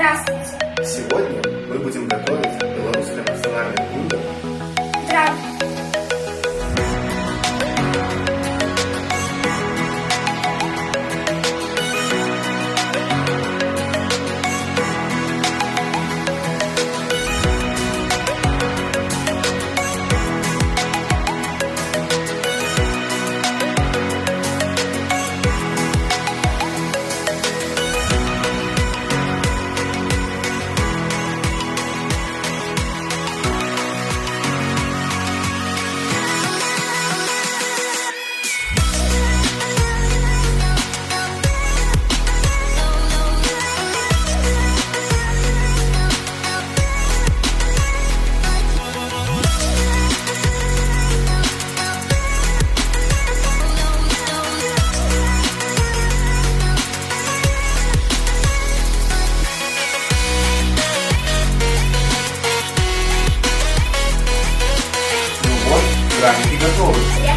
Здравствуйте. Сегодня мы будем готовить белорусское национальное блюдо. Здравствуйте. Ну вот, драники готовы. Я